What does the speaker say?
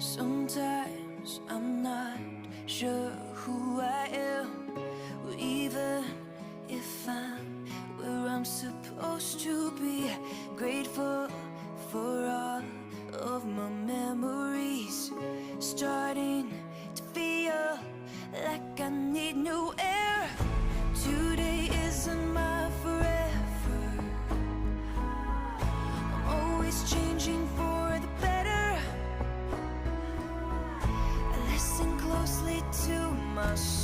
Sometimes I'm not sure who I am, or even if I'm where I'm supposed to be. Grateful for all of my memories, starting to feel like I need new air. Today isn't my forever. I'm always changing for the better. I listen closely to my soul.